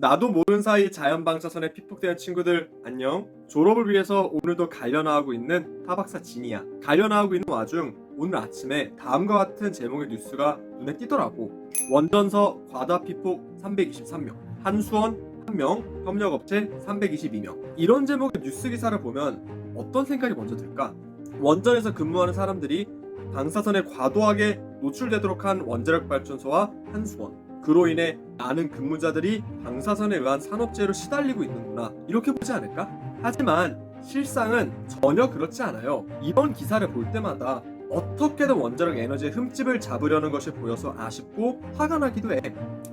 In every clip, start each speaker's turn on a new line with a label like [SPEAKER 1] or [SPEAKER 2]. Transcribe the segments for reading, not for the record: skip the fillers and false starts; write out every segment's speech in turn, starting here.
[SPEAKER 1] 나도 모르는 사이 자연 방사선에 피폭되는 친구들 안녕. 졸업을 위해서 오늘도 갈려나가고 있는 타박사 진이야. 갈려나가고 있는 와중 오늘 아침에 다음과 같은 제목의 뉴스가 눈에 띄더라고. 원전서 과다 피폭 323명, 한수원 1명, 협력업체 322명. 이런 제목의 뉴스 기사를 보면 어떤 생각이 먼저 들까? 원전에서 근무하는 사람들이 방사선에 과도하게 노출되도록 한 원자력 발전소와 한수원, 그로 인해 많은 근무자들이 방사선에 의한 산업재해로 시달리고 있는구나, 이렇게 보지 않을까? 하지만 실상은 전혀 그렇지 않아요. 이번 기사를 볼 때마다 어떻게든 원자력 에너지의 흠집을 잡으려는 것이 보여서 아쉽고 화가 나기도 해.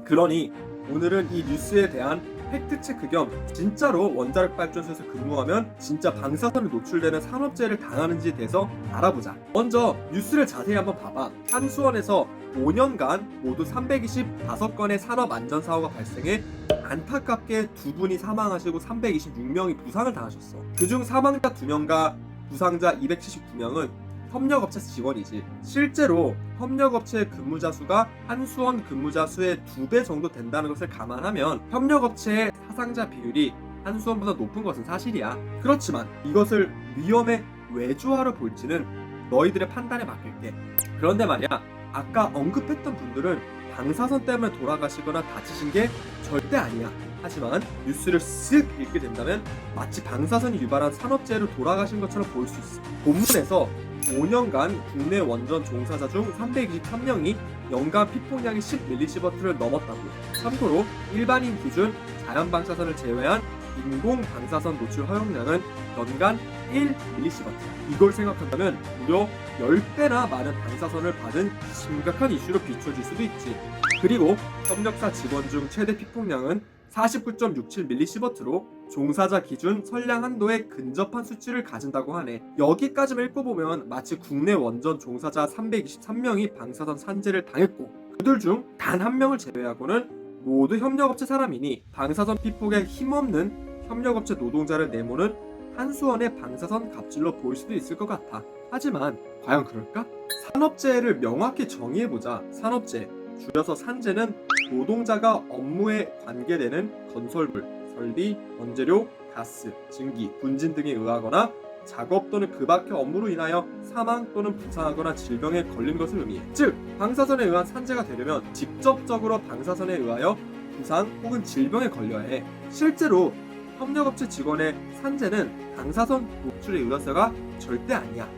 [SPEAKER 1] 그러니 오늘은 이 뉴스에 대한 팩트체크 겸 진짜로 원자력 발전소에서 근무하면 진짜 방사선에 노출되는 산업재해를 당하는지에 대해서 알아보자. 먼저 뉴스를 자세히 한번 봐봐. 한수원에서 5년간 모두 325건의 산업안전사고가 발생해 안타깝게 2분이 사망하시고 326명이 부상을 당하셨어. 그중 사망자 2명과 부상자 279명은 협력업체 직원이지. 실제로 협력업체 근무자 수가 한수원 근무자 수의 2배 정도 된다는 것을 감안하면 협력업체의 사상자 비율이 한수원보다 높은 것은 사실이야. 그렇지만 이것을 위험의 외주화로 볼지는 너희들의 판단에 맡길게. 그런데 말이야, 아까 언급했던 분들은 방사선 때문에 돌아가시거나 다치신 게 절대 아니야. 하지만 뉴스를 쓱 읽게 된다면 마치 방사선이 유발한 산업재해로 돌아가신 것처럼 보일 수 있어. 본문에서 5년간 국내 원전 종사자 중 323명이 연간 피폭량이 10mS를 넘었다고. 참고로 일반인 기준 자연 방사선을 제외한 인공 방사선 노출 허용량은 연간 1mS. 이걸 생각한다면 무려 10배나 많은 방사선을 받은 심각한 이슈로 비춰질 수도 있지. 그리고 협력사 직원 중 최대 피폭량은 49.67mS로 종사자 기준 선량 한도에 근접한 수치를 가진다고 하네. 여기까지만 읽고보면 마치 국내 원전 종사자 323명이 방사선 산재를 당했고 그들 중 단 한 명을 제외하고는 모두 협력업체 사람이니 방사선 피폭에 힘없는 협력업체 노동자를 내모는 한수원의 방사선 갑질로 보일 수도 있을 것 같아. 하지만 과연 그럴까? 산업재해를 명확히 정의해보자. 산업재해, 줄여서 산재는 노동자가 업무에 관계되는 건설물, 설비, 원재료, 가스, 증기, 분진 등에 의하거나 작업 또는 그 밖의 업무로 인하여 사망 또는 부상하거나 질병에 걸린 것을 의미해. 즉, 방사선에 의한 산재가 되려면 직접적으로 방사선에 의하여 부상 혹은 질병에 걸려야 해. 실제로 협력업체 직원의 산재는 방사선 노출의 의뢰서가 절대 아니야.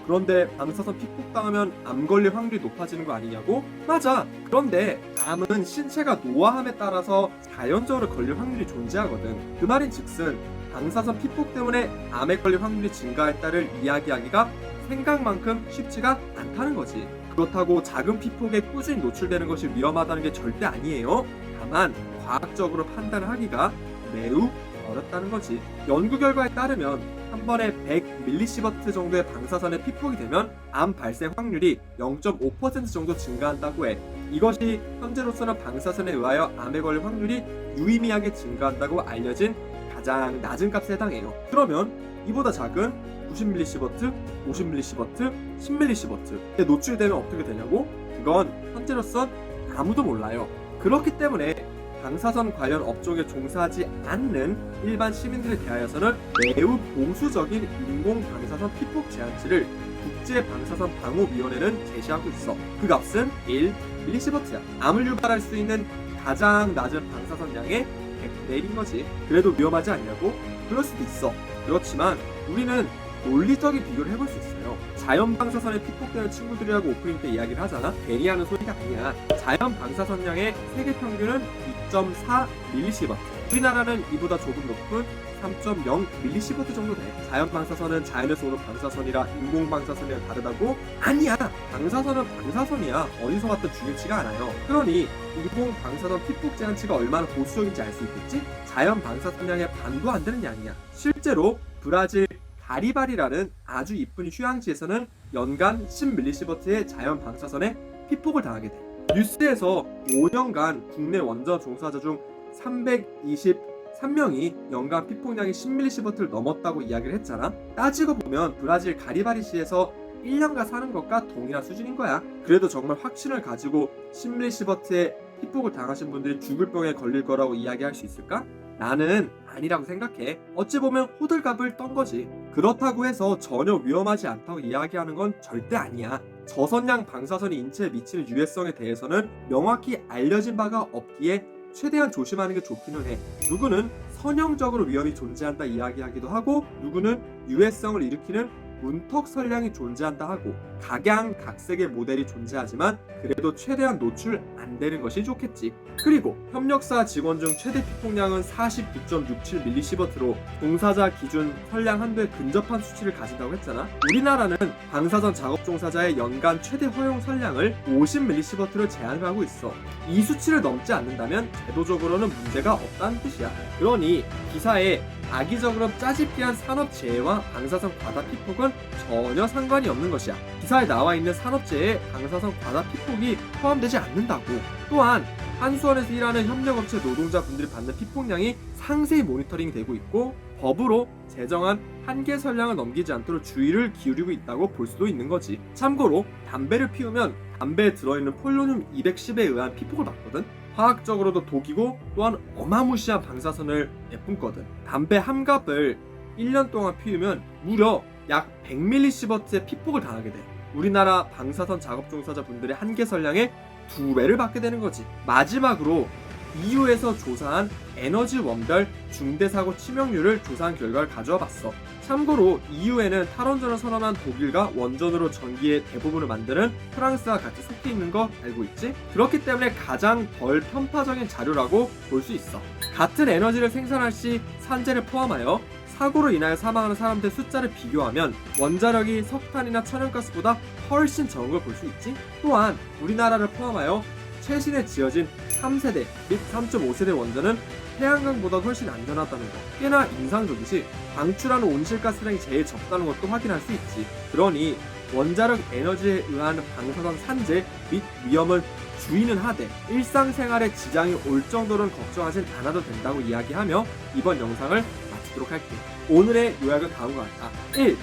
[SPEAKER 1] 그런데 방사선 피폭당하면 암 걸릴 확률이 높아지는 거 아니냐고? 맞아. 그런데 암은 신체가 노화함에 따라서 자연적으로 걸릴 확률이 존재하거든. 그 말인 즉슨 방사선 피폭 때문에 암에 걸릴 확률이 증가했다를 이야기하기가 생각만큼 쉽지가 않다는 거지. 그렇다고 작은 피폭에 꾸준히 노출되는 것이 위험하다는 게 절대 아니에요. 다만 과학적으로 판단을 하기가 매우 어렵다는 거지. 연구 결과에 따르면 한 번에 100mS 정도의 방사선에 피폭이 되면 암 발생 확률이 0.5% 정도 증가한다고 해. 이것이 현재로서는 방사선에 의하여 암에 걸릴 확률이 유의미하게 증가한다고 알려진 가장 낮은 값에 해당해요. 그러면 이보다 작은 90mS, 50mS, 10mS에 노출이 되면 어떻게 되냐고? 그건 현재로선 아무도 몰라요. 그렇기 때문에 방사선 관련 업종에 종사하지 않는 일반 시민들에 대하여서는 매우 보수적인 인공 방사선 피폭 제한치를 국제방사선방호위원회는 제시하고 있어. 그 값은 1mS야. 암을 유발할 수 있는 가장 낮은 방사선량의 100분의 1인 거지. 그래도 위험하지 않냐고? 그럴 수도 있어. 그렇지만 우리는 논리적인 비교를 해볼 수 있어요. 자연 방사선에 피폭되는 친구들이라고 오프닝 때 이야기를 하잖아. 괜히 하는 소리가 아니야. 자연 방사선량의 세계 평균은 2.4mS. 우리나라는 이보다 조금 높은 3.0mS 정도 돼. 자연 방사선은 자연에서 오는 방사선이라 인공 방사선이랑 다르다고? 아니야. 방사선은 방사선이야. 어디서 왔든 중요치가 않아요. 그러니 인공 방사선 피폭 제한치가 얼마나 보수적인지 알 수 있겠지? 자연 방사선량의 반도 안 되는 양이야. 실제로 브라질 가리바리라는 아주 이쁜 휴양지에서는 연간 10mS의 자연 방사선에 피폭을 당하게 돼. 뉴스에서 5년간 국내 원전 종사자 중 323명이 연간 피폭량이 10mS를 넘었다고 이야기를 했잖아. 따지고 보면 브라질 가리바리시에서 1년간 사는 것과 동일한 수준인 거야. 그래도 정말 확신을 가지고 10mS의 피폭을 당하신 분들이 죽을 병에 걸릴 거라고 이야기할 수 있을까? 나는 아니라고 생각해. 어찌 보면 호들갑을 떤 거지. 그렇다고 해서 전혀 위험하지 않다고 이야기하는 건 절대 아니야. 저선량 방사선이 인체에 미치는 유해성에 대해서는 명확히 알려진 바가 없기에 최대한 조심하는 게 좋기는 해. 누구는 선형적으로 위험이 존재한다 이야기하기도 하고, 누구는 유해성을 일으키는 문턱 선량이 존재한다 하고, 각양각색의 모델이 존재하지만 그래도 최대한 노출 안 되는 것이 좋겠지. 그리고 협력사 직원 중 최대 피폭량은 49.67mS로 종사자 기준 선량 한도에 근접한 수치를 가진다고 했잖아. 우리나라는 방사선 작업 종사자의 연간 최대 허용 선량을 50mS로 제한을 하고 있어. 이 수치를 넘지 않는다면 제도적으로는 문제가 없다는 뜻이야. 그러니 기사에 악의적으로 짜집기한 산업재해와 방사선 과다 피폭은 전혀 상관이 없는 것이야. 기사에 나와 있는 산업재해, 방사선 과다 피폭이 포함되지 않는다고. 또한 한수원에서 일하는 협력업체 노동자분들이 받는 피폭량이 상세히 모니터링이 되고 있고, 법으로 제정한 한계 선량을 넘기지 않도록 주의를 기울이고 있다고 볼 수도 있는 거지. 참고로 담배를 피우면 담배에 들어있는 폴로늄 210에 의한 피폭을 받거든. 화학적으로도 독이고 또한 어마무시한 방사선을 내뿜거든. 담배 한 갑을 1년 동안 피우면 무려 약 100mS의 피폭을 당하게 돼. 우리나라 방사선 작업 종사자 분들의 한계 선량의 2배를 받게 되는 거지. 마지막으로 EU에서 조사한 에너지 원별 중대사고 치명률을 조사한 결과를 가져와 봤어. 참고로 EU에는 탈원전을 선언한 독일과 원전으로 전기의 대부분을 만드는 프랑스와 같이 속해 있는 거 알고 있지? 그렇기 때문에 가장 덜 편파적인 자료라고 볼 수 있어. 같은 에너지를 생산할 시 산재를 포함하여 사고로 인하여 사망하는 사람들 숫자를 비교하면 원자력이 석탄이나 천연가스보다 훨씬 적은 걸 볼 수 있지? 또한 우리나라를 포함하여 최신에 지어진 3세대 및 3.5세대 원전은 태양광보다 훨씬 안전하다는 것, 꽤나 인상적이지. 방출하는 온실가스량이 제일 적다는 것도 확인할 수 있지. 그러니 원자력 에너지에 의한 방사선 산재 및 위험을 주의는 하되 일상생활에 지장이 올 정도로는 걱정하진 않아도 된다고 이야기하며 이번 영상을 마치도록 할게. 오늘의 요약은 다음과 같다. 1.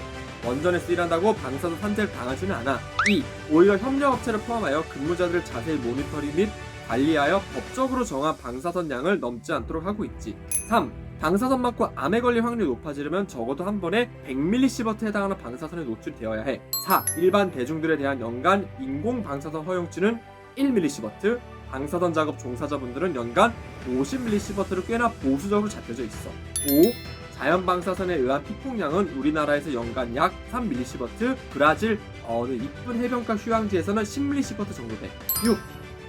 [SPEAKER 1] 원전에서 일한다고 방사선 산재를 당하지는 않아. 2. 오히려 협력업체를 포함하여 근무자들을 자세히 모니터링 및 관리하여 법적으로 정한 방사선 양을 넘지 않도록 하고 있지. 3. 방사선 맞고 암에 걸릴 확률이 높아지려면 적어도 한 번에 100mS에 해당하는 방사선에 노출되어야 해. 4. 일반 대중들에 대한 연간 인공 방사선 허용치는 1mS, 방사선 작업 종사자분들은 연간 50mS로 꽤나 보수적으로 잡혀져 있어. 5. 자연 방사선에 의한 피폭량은 우리나라에서 연간 약 3mS, 브라질 어느 이쁜 해변가 휴양지에서는 10mS 정도 돼. 6.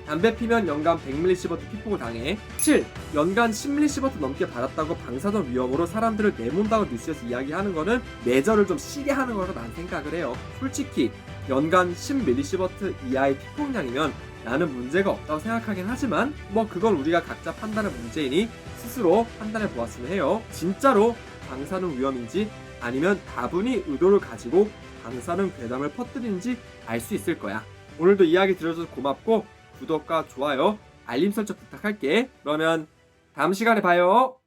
[SPEAKER 1] 담배 피면 연간 100mS 피폭을 당해. 7. 연간 10mS 넘게 받았다고 방사선 위험으로 사람들을 내몬다고 뉴스에서 이야기하는 거는 뇌절을 좀 시게 하는 거라고 난 생각을 해요. 솔직히 연간 10mS 이하의 피폭량이면 나는 문제가 없다고 생각하긴 하지만 그건 우리가 각자 판단할 문제이니 스스로 판단해 보았으면 해요. 진짜로 방사능 위험인지 아니면 다분히 의도를 가지고 방사능 괴담을 퍼뜨리는지 알 수 있을 거야. 오늘도 이야기 들어줘서 고맙고 구독과 좋아요, 알림 설정 부탁할게. 그러면 다음 시간에 봐요.